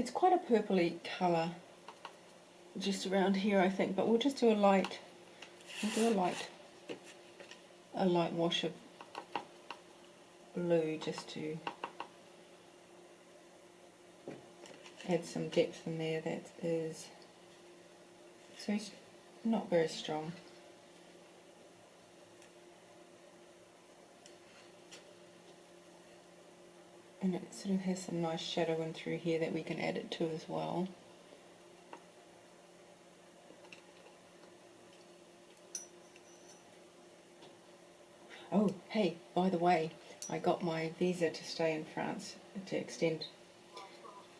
It's quite a purpley colour just around here, I think, but we'll just do a light, a light wash of blue just to add some depth in there. That is so not very strong. And it sort of has some nice shadow in through here that we can add it to as well. Oh, hey, by the way, I got my visa to stay in France, to extend.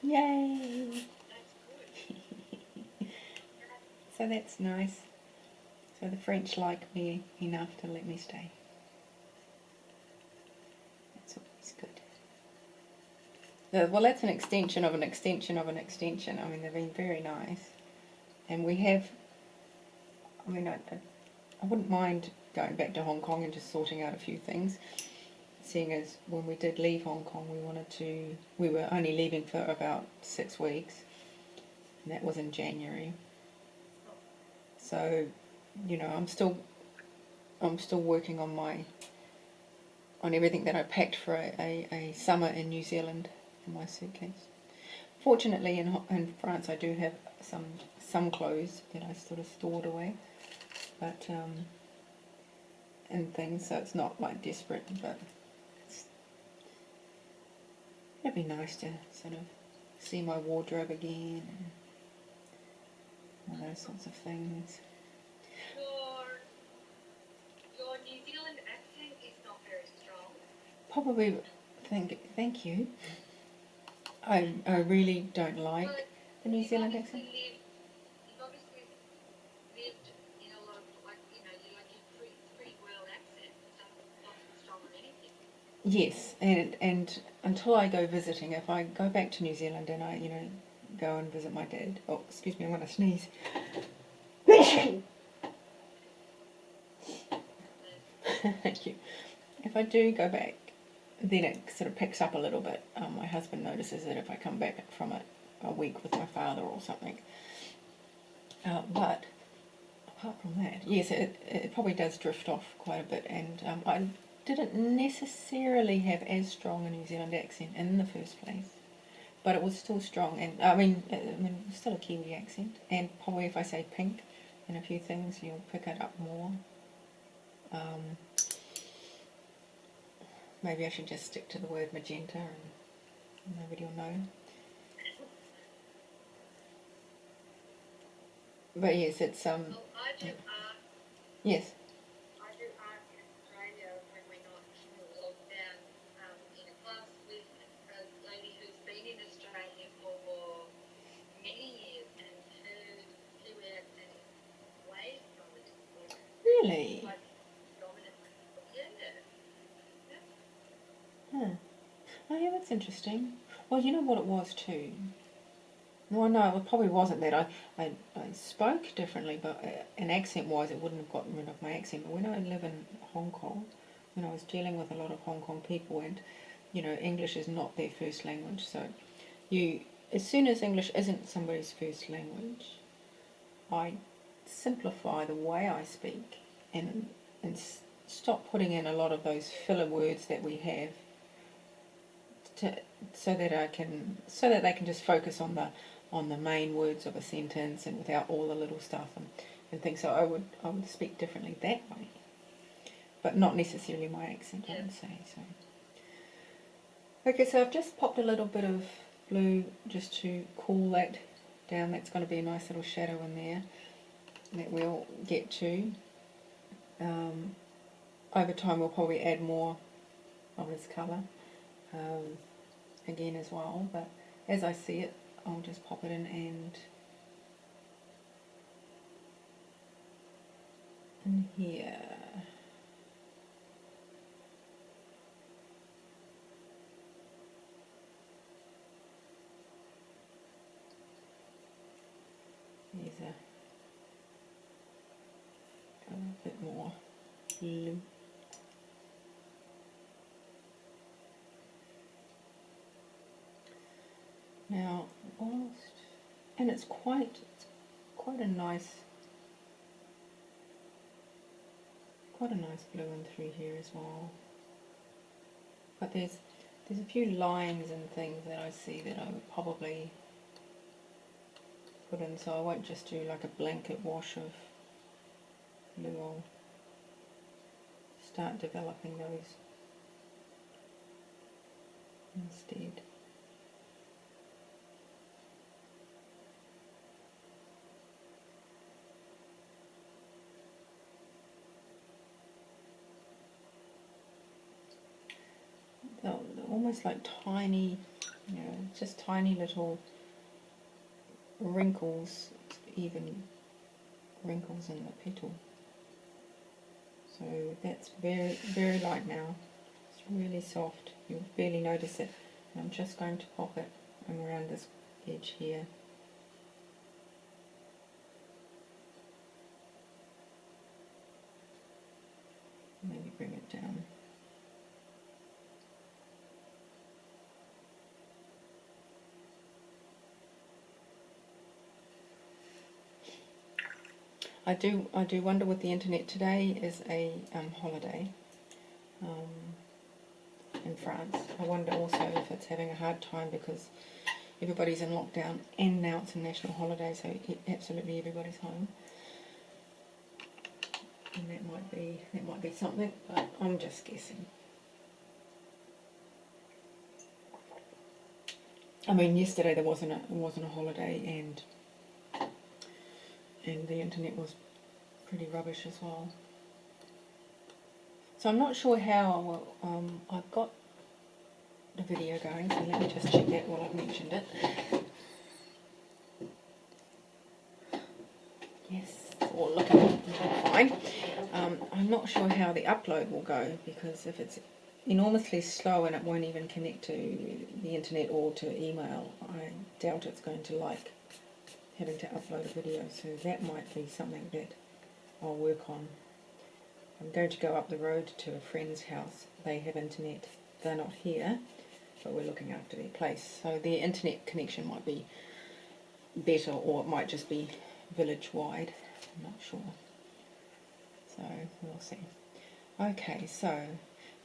Yay! So that's nice. So the French like me enough to let me stay. That's always good. Well, that's an extension of an extension of an extension. I mean, they've been very nice. And we have, I mean, I wouldn't mind going back to Hong Kong and just sorting out a few things. Seeing as when we did leave Hong Kong, we were only leaving for about 6 weeks. And that was in January. So, you know, I'm still working on everything that I packed for a summer in New Zealand in my suitcase. Fortunately, in France, I do have some clothes that I sort of stored away, but and things, so it's not like desperate, but it'd be nice to sort of see my wardrobe again and all those sorts of things. Your New Zealand accent is not very strong. Probably, thank you. I really don't like the New Zealand accent. You've obviously lived in a lot of, like, you know, you like a pretty well accent. It's not strong or anything. Yes, and until I go visiting, if I go back to New Zealand and I, you know, go and visit my dad. Oh, excuse me, I'm going to sneeze. Thank you. If I do go back, then it sort of picks up a little bit. My husband notices it if I come back from a week with my father or something. But apart from that, yes, it probably does drift off quite a bit, and I didn't necessarily have as strong a New Zealand accent in the first place, but it was still strong, and I mean still a Kiwi accent, and probably if I say pink and a few things, you'll pick it up more. Maybe I should just stick to the word magenta and nobody will know. But yes, it's Well, I do yes. I do art in Australia when we're not in lockdown, in a class with a lady who's been in Australia for many years, and her Kiwi accent is way stronger than yours. Really? Quite dominant. Yeah. Huh. Oh yeah, that's interesting. Well, you know what it was too? Well, no, it probably wasn't that. I spoke differently, but and accent-wise, it wouldn't have gotten rid of my accent. But when I live in Hong Kong, when I was dealing with a lot of Hong Kong people, and you know, English is not their first language, so as soon as English isn't somebody's first language, I simplify the way I speak and stop putting in a lot of those filler words that we have, so that they can just focus on the main words of a sentence and without all the little stuff and things. So I would speak differently that way, but not necessarily my accent. I would say so. Okay, so I've just popped a little bit of blue just to cool that down. That's going to be a nice little shadow in there that we'll get to. Over time we'll probably add more of this colour again as well, but as I see it, I'll just pop it in here. There's a bit more blue. Now, and it's quite a nice, blue in through here as well. But there's a few lines and things that I see that I would probably put in, so I won't just do like a blanket wash of blue. I'll start developing those instead. They're almost like tiny, just tiny little wrinkles, even wrinkles in the petal. So that's very, very light now. It's really soft. You'll barely notice it. And I'm just going to pop it around this edge here. Maybe bring it down. I do wonder with the internet, today is a holiday in France. I wonder also if it's having a hard time because everybody's in lockdown and now it's a national holiday, so absolutely everybody's home. And that might be something, but I'm just guessing. I mean, yesterday there wasn't a holiday, and the internet was pretty rubbish as well. So I'm not sure how I've got the video going, so let me just check that while I've mentioned it. Yes, it's all looking fine. I'm not sure how the upload will go, because if it's enormously slow and it won't even connect to the internet or to email, I doubt it's going to like having to upload a video, so that might be something that I'll work on. I'm going to go up the road to a friend's house. They have internet. They're not here, but we're looking after their place. So their internet connection might be better, or it might just be village-wide. I'm not sure. So we'll see. Okay, so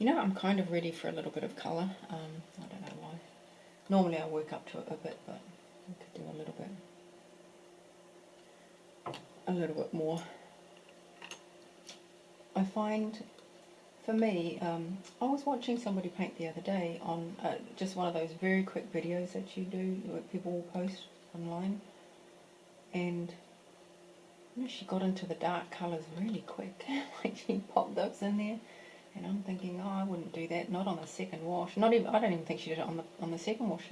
I'm kind of ready for a little bit of colour. I don't know why. Normally I work up to it a bit, but I could do a little bit more. I find, for me, I was watching somebody paint the other day on just one of those very quick videos that you do, that people will post online, and she got into the dark colours really quick. Like she popped those in there, and I'm thinking, oh, I wouldn't do that, not on the second wash. I don't even think she did it on the second wash.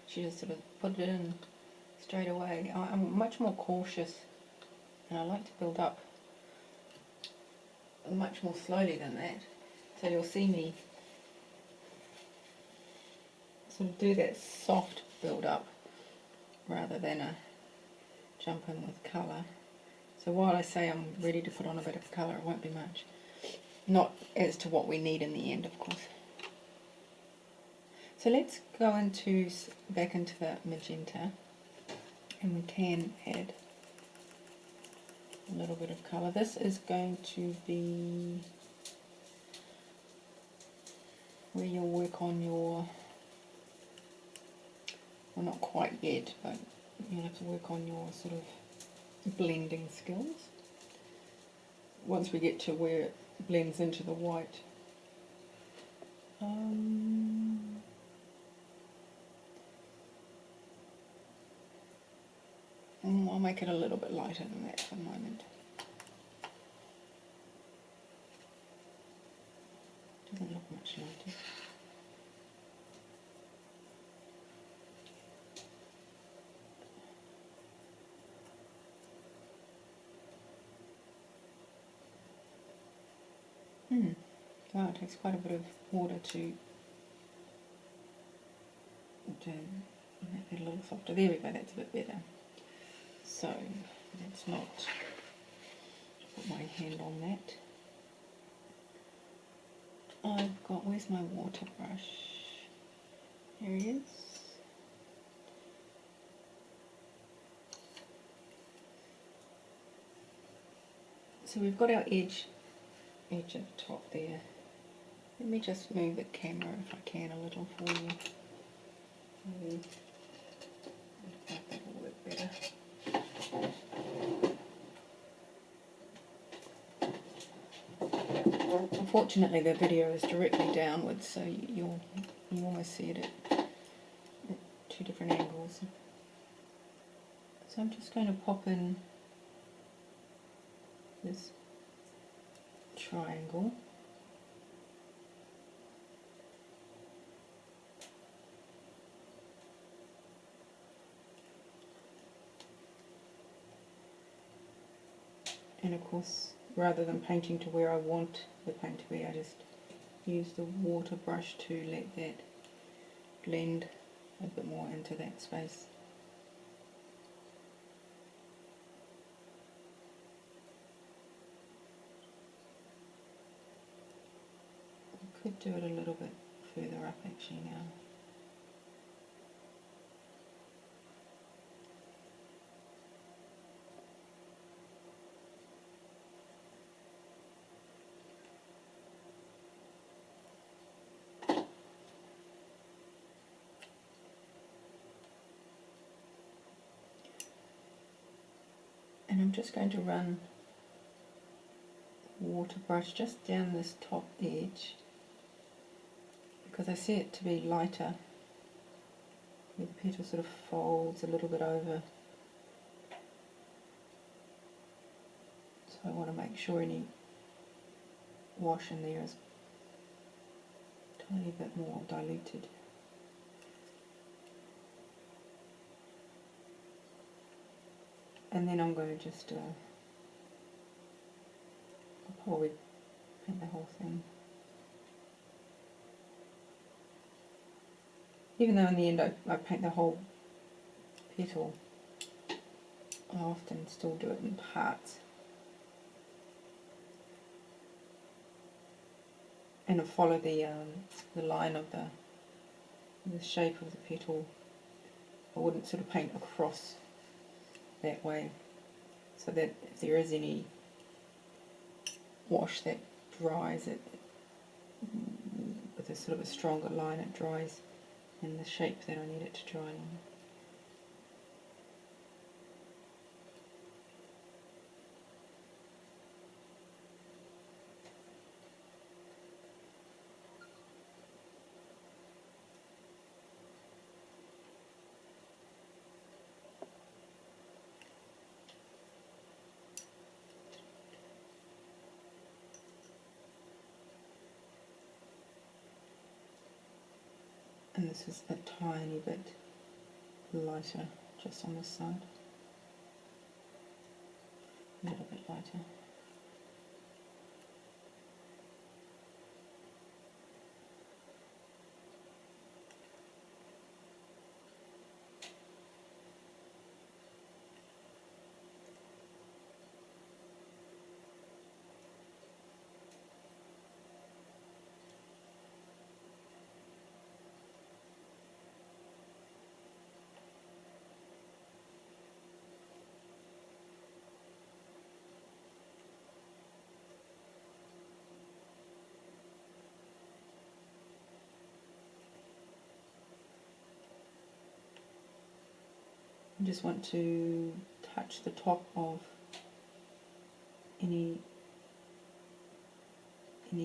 She just sort of put it in straight away. I'm much more cautious, and I like to build up much more slowly than that. So you'll see me sort of do that soft build up rather than a jump in with colour. So while I say I'm ready to put on a bit of colour, it won't be much. Not as to what we need in the end, of course. So let's go back into the magenta, and we can add a little bit of colour. This is going to be where you'll work on your, well, not quite yet, but you'll have to work on your sort of blending skills. Once we get to where it blends into the white. I'll make it a little bit lighter than that for the moment. Doesn't look much lighter. Wow, it takes quite a bit of water to make it a little softer. There we go, that's a bit better. So let's not put my hand on that. I've got, where's my water brush? Here he is. So we've got our edge at the top there. Let me just move the camera if I can a little for you. Maybe that will work better. Unfortunately the video is directly downwards, so you almost see it at two different angles. So I'm just going to pop in this triangle. And of course, rather than painting to where I want the paint to be, I just use the water brush to let that blend a bit more into that space. I could do it a little bit further up actually now. And I'm just going to run water brush just down this top edge because I see it to be lighter, where the petal sort of folds a little bit over. So I want to make sure any wash in there is a tiny bit more diluted. And then I'm going to just I'll probably paint the whole thing. Even though in the end I paint the whole petal, I often still do it in parts. And I follow the line of the shape of the petal. I wouldn't sort of paint across that way, so that if there is any wash that dries it with a sort of a stronger line, it dries in the shape that I need it to dry in. And this is a tiny bit lighter just on this side, a little bit lighter. I just want to touch the top of any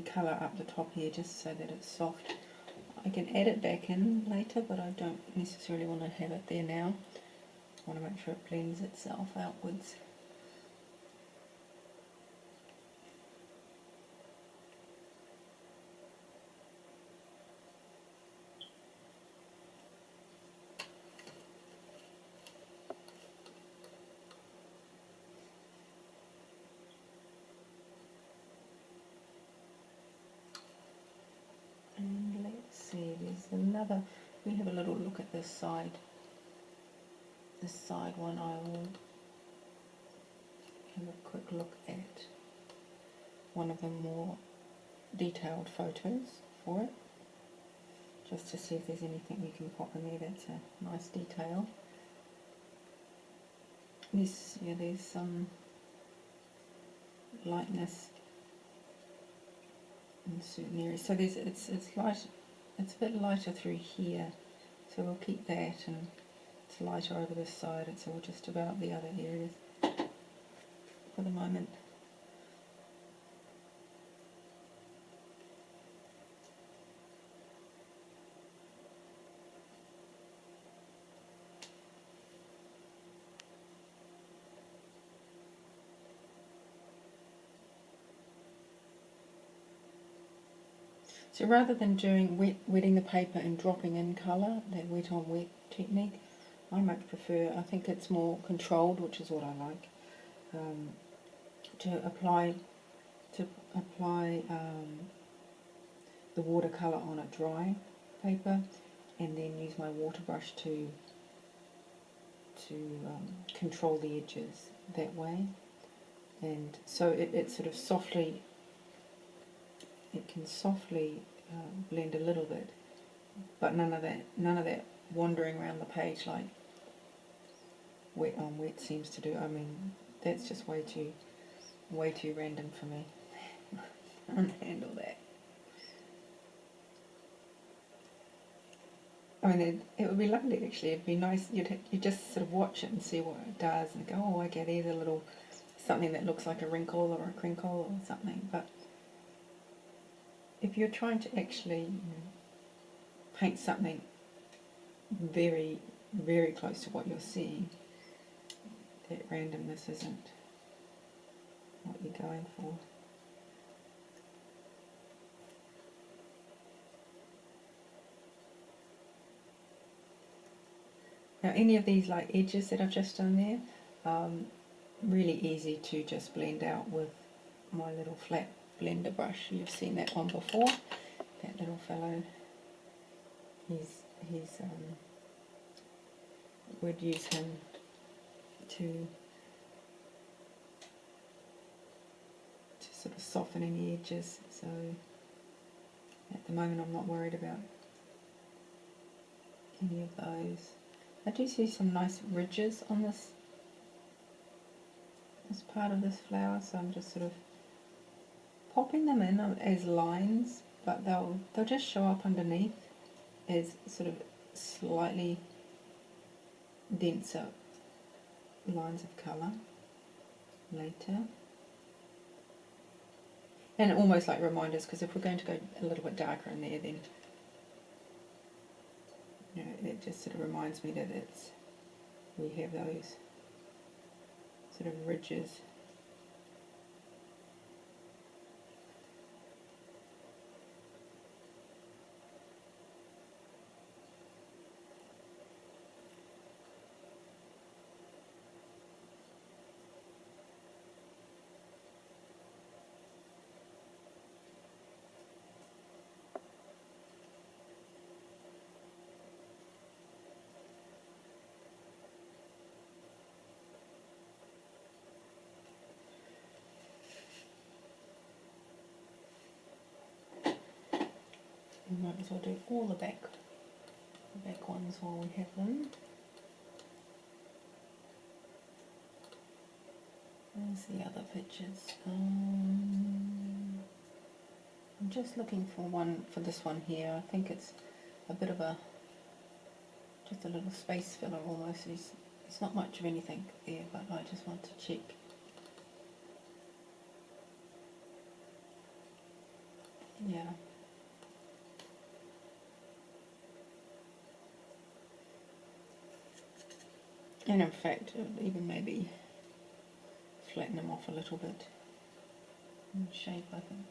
colour up the top here, just so that it's soft. I can add it back in later, but I don't necessarily want to have it there now. I want to make sure it blends itself outwards. And let's see, there's another, we have a little look at this side. This side one I will have a quick look at one of the more detailed photos for it, just to see if there's anything we can pop in there that's a nice detail. There's some lightness in certain areas. So there's it's light, it's a bit lighter through here, so we'll keep that, and it's lighter over this side. It's all just about the other areas for the moment. So rather than doing wetting the paper and dropping in colour, that wet on wet technique, I much prefer, I think it's more controlled, which is what I like, to apply the watercolour on a dry paper, and then use my water brush to control the edges that way. And so it sort of softly, it can softly blend a little bit, but none of that wandering around the page like wet on wet seems to do. I mean, that's just way too random for me. I can't handle that. I mean, it would be lovely actually. It'd be nice. You just sort of watch it and see what it does, and go, oh, okay, there's a little something that looks like a wrinkle or a crinkle or something. But if you're trying to actually paint something very, very close to what you're seeing, that randomness isn't what you're going for. Now, any of these like edges that I've just done there, really easy to just blend out with my little flat blender brush. You've seen that one before. That little fellow, he's would use him to sort of soften any edges. So at the moment I'm not worried about any of those. I do see some nice ridges on this part of this flower, so I'm just sort of popping them in as lines, but they'll just show up underneath as sort of slightly denser lines of colour later. And almost like reminders, because if we're going to go a little bit darker in there, then it just sort of reminds me that we have those sort of ridges. We might as well do all the back ones while we have them. There's the other pictures. I'm just looking for one for this one here. I think it's a bit of just a little space filler almost. It's not much of anything there, but I just want to check. Yeah. And in fact, even maybe flatten them off a little bit in shape, I think.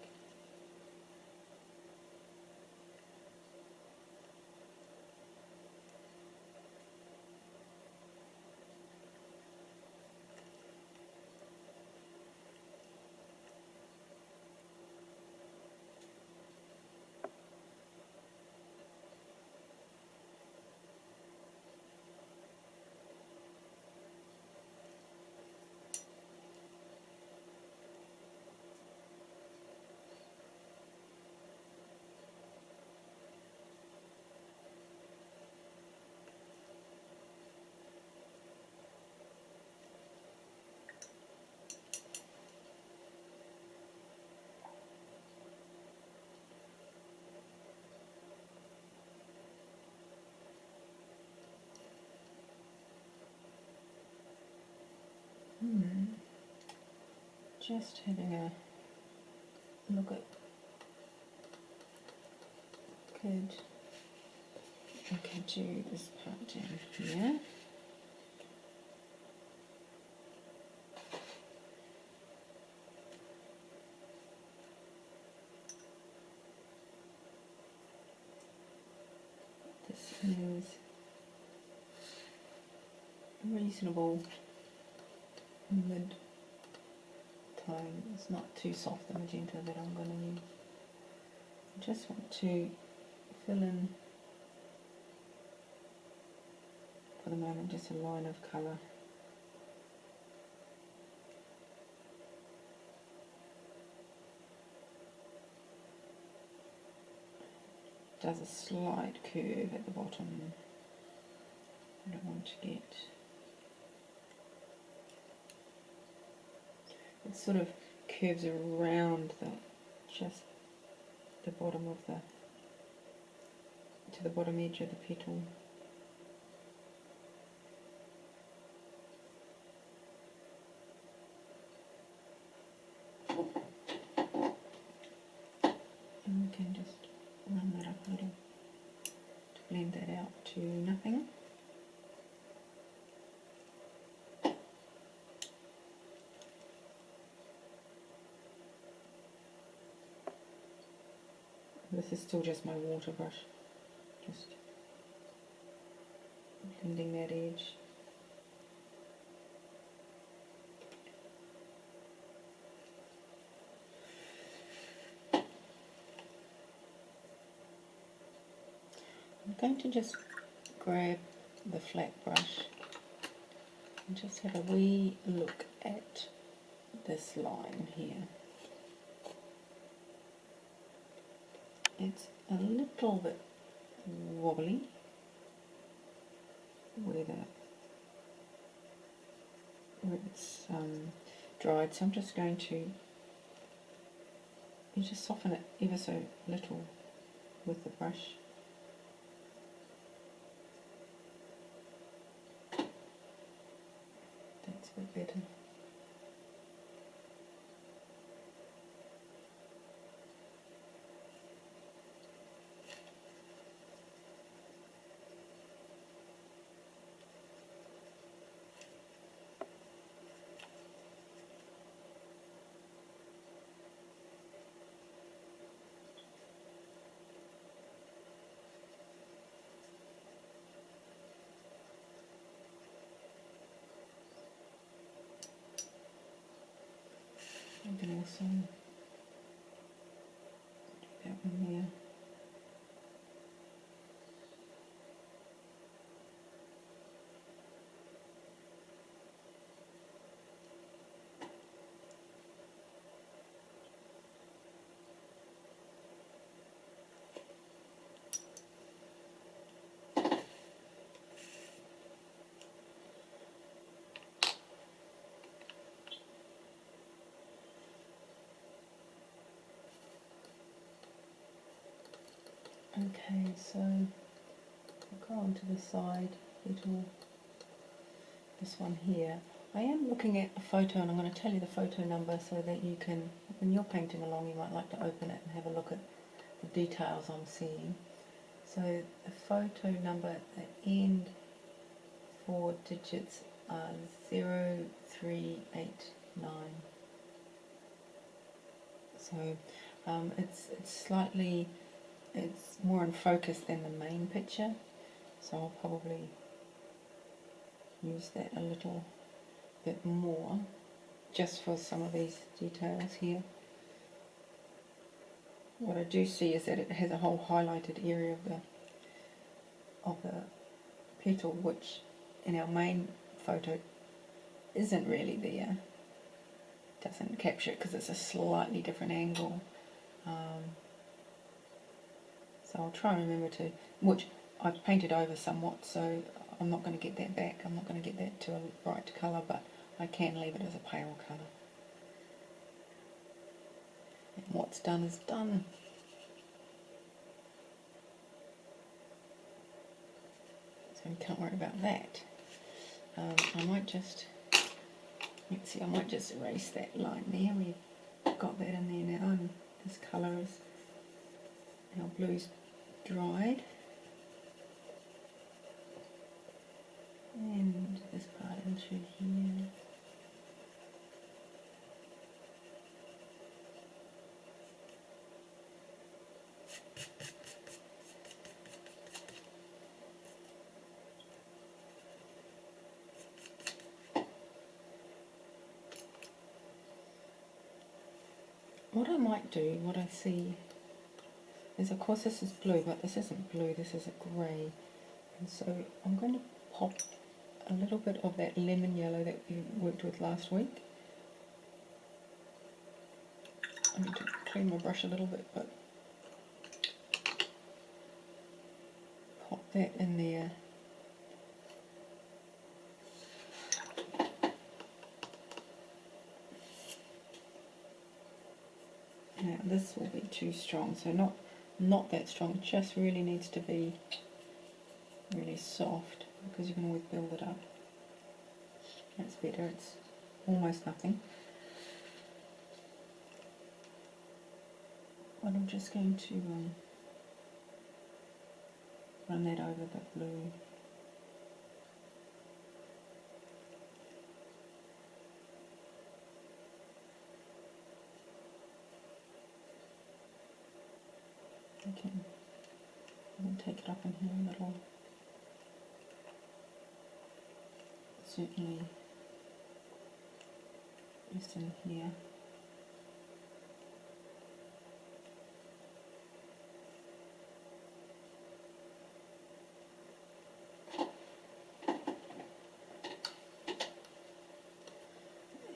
Just having a look at I could do this part down here. This is reasonable mid tone. It's not too soft, the magenta that I'm going to use. I just want to fill in, for the moment, just a line of colour. Does a slight curve at the bottom. I don't want to get, it sort of curves around just the bottom of to the bottom edge of the petal. And we can just run that up a little to blend that out to nothing. This is still just my water brush, just blending that edge. I'm going to just grab the flat brush and just have a wee look at this line here. It's a little bit wobbly where it's dried, so I'm just going to just soften it ever so little with the brush. That's a bit better. I can also do that one there. Okay, so I'll go on to the side petal, this one here. I am looking at a photo, and I'm going to tell you the photo number so that you can, when you're painting along, you might like to open it and have a look at the details I'm seeing. So the photo number at the end, 4 digits are 0389. So it's more in focus than the main picture, so I'll probably use that a little bit more just for some of these details here. What I do see is that it has a whole highlighted area of the petal, which in our main photo isn't really there. Doesn't capture it because it's a slightly different angle. So I'll try and remember to, which I've painted over somewhat, so I'm not going to get that back. I'm not going to get that to a bright colour, but I can leave it as a pale colour. And what's done is done. So we can't worry about that. I might just You can see I might just erase that line there. We've got that in there now, and this colour is, our blue's dried. And this part into here. What I might do, what I see, is of course this is blue, but this isn't blue, this is a grey. And so I'm going to pop a little bit of that lemon yellow that we worked with last week. I need to clean my brush a little bit, but pop that in there. Now this will be too strong, so not that strong, just really needs to be really soft, because you can always build it up. That's better, it's almost nothing. But I'm just going to run that over the blue. Okay, I'll take it up in here a little. Certainly just in here.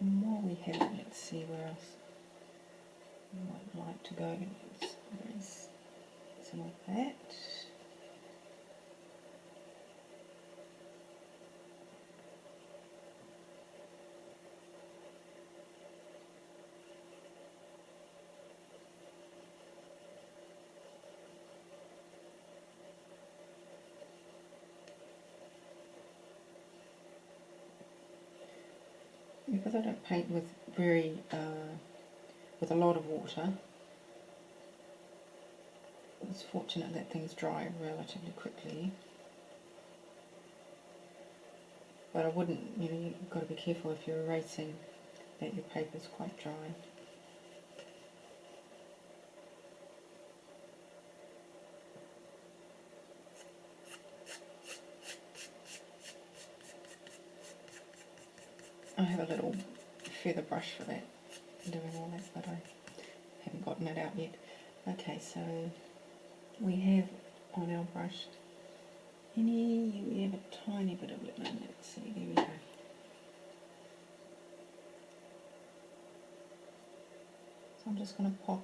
And while we have it, let's see where else we might like to go. There's some of that. Because I don't paint with with a lot of water, it's fortunate that things dry relatively quickly. But I wouldn't, you've got to be careful if you're erasing that your paper's quite dry. I have a little feather brush for that, doing all that, but I haven't gotten it out yet. Okay, so we have on our brush we have a tiny bit of lemon. Let's see, there we go. So I'm just going to pop